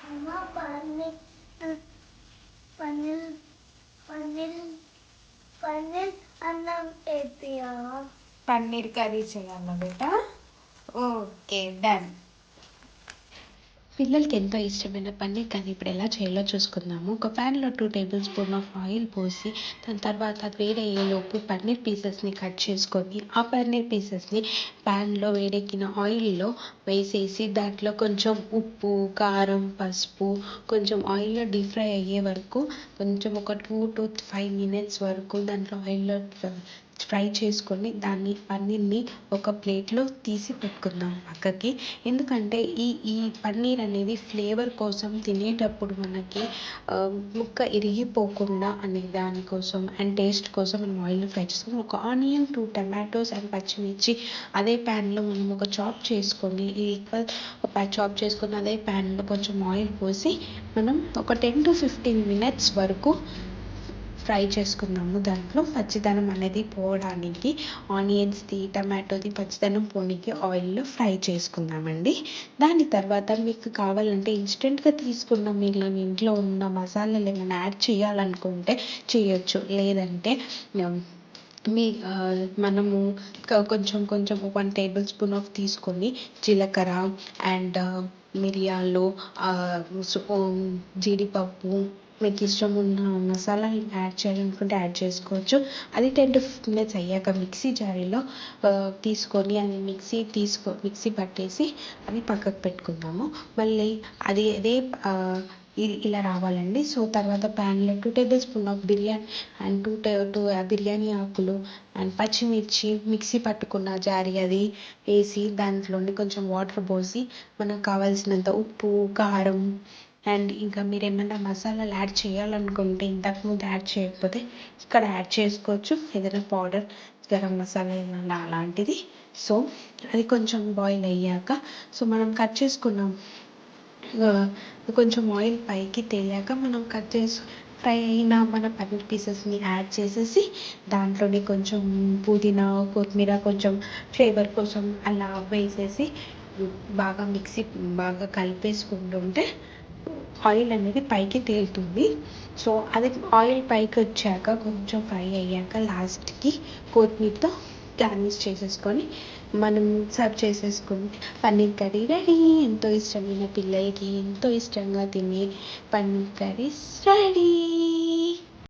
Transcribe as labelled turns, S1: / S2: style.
S1: అమ్మ పన్నీర్ పన్నీర్ పన్నీర్ పన్నీర్ అన్నం వేపియా. పన్నీర్ కర్రీ చేయాలా బేటా? Okay done. పిల్లలకి ఎంతో ఇష్టమైన పన్నీర్ కర్రీ ఇప్పుడు ఎలా చేయాలో చూసుకుందాము. ఒక ప్యాన్లో 2 టేబుల్ స్పూన్ ఆఫ్ ఆయిల్ పోసి దాని తర్వాత అది వేడయ్యేలోపు పన్నీర్ పీసెస్ని కట్ చేసుకొని ఆ పన్నీర్ పీసెస్ని ప్యాన్లో వేడెక్కిన ఆయిల్లో వేసేసి దాంట్లో కొంచెం ఉప్పు, కారం, పసుపు కొంచెం ఆయిల్లో డీప్ ఫ్రై అయ్యే వరకు కొంచెం ఒక 2 to 5 minutes వరకు దాంట్లో ఆయిల్లో ఫ్రై చేసుకొని పన్నీర్ని ఒక ప్లేట్లో తీసి పెట్టుకుందాం పక్కకి. ఎందుకంటే ఈ పన్నీర్ అనేది ఫ్లేవర్ కోసం తినేటప్పుడు మనకి ముక్క ఇరిగిపోకుండా అనే దానికోసం అండ్ టేస్ట్ కోసం మనం ఆయిల్లో ఫ్రై చేసుకొని ఒక ఆనియన్, 2 టమాటోస్ అండ్ పచ్చిమిర్చి అదే ప్యాన్లో మనం ఒక చాప్ చేసుకొని చాప్ చేసుకొని అదే ప్యాన్లో కొంచెం ఆయిల్ పోసి మనం ఒక 10 to 15 minutes వరకు ఫ్రై చేసుకుందాము. దాంట్లో పచ్చిదనం అనేది పోవడానికి ఆనియన్స్ది, టమాటోది పచ్చిదనం పోనీకి ఆయిల్లో ఫ్రై చేసుకుందామండి. దాని తర్వాత మీకు కావాలంటే ఇన్స్టెంట్గా తీసుకున్న మీరు ఇంట్లో ఉన్న మసాలాలు ఏమైనా యాడ్ చేయాలనుకుంటే చేయొచ్చు. లేదంటే మనము కొంచెం 1 టేబుల్ స్పూన్ ఆఫ్ తీసుకొని జీలకర్ర అండ్ మిరియాలు, జీడిపప్పు మీకు ఇష్టం ఉన్న మసాలాలు యాడ్ చేయాలనుకుంటే యాడ్ చేసుకోవచ్చు. అది 10 to 15 minutes అయ్యాక మిక్సీ జారీలో తీసుకొని అది మిక్సీ పట్టేసి అది పక్కకు పెట్టుకుందాము. మళ్ళీ అదే ఇలా రావాలండి. సో తర్వాత ప్యాన్లో 2 table spoon of biryani and 2 biryani ఆకులు అండ్ పచ్చిమిర్చి మిక్సీ పట్టుకున్న జారీ అది వేసి దాంట్లోని కొంచెం వాటర్ పోసి మనకు కావాల్సినంత ఉప్పు, కారం అండ్ ఇంకా మీరు ఏమైనా మసాలాలు యాడ్ చేయాలనుకుంటే ఇంతకుముందు యాడ్ చేయకపోతే ఇక్కడ యాడ్ చేసుకోవచ్చు. ఏదైనా పౌడర్, గరం మసాలా ఏమన్నా అలాంటిది. సో అది కొంచెం బాయిల్ అయ్యాక మనం కట్ చేసుకున్నాం కొంచెం ఆయిల్ పైకి తేలాక మనం కట్ చేసి ఫ్రై అయిన మన పన్నీర్ పీసెస్ని యాడ్ చేసేసి దాంట్లోనే కొంచెం పుదీనా, కొత్తిమీర కొంచెం ఫ్లేవర్ కోసం అలా వేసేసి బాగా కలిపేసుకుంటుంటే ఆయిల్ అనేది పైకి తేలుతుంది. సో అది ఆయిల్ పైకి వచ్చాక కొంచెం ఫ్రై అయ్యాక లాస్ట్కి కొత్తిమీరతో గార్నిష్ చేసేసుకొని మనం సర్వ్ చేసేసుకుని పన్నీర్ కర్రీ రెడీ. ఎంతో ఇష్టమైన పిల్లలకి ఎంతో ఇష్టంగా తినే పన్నీర్ కర్రీ రెడీ.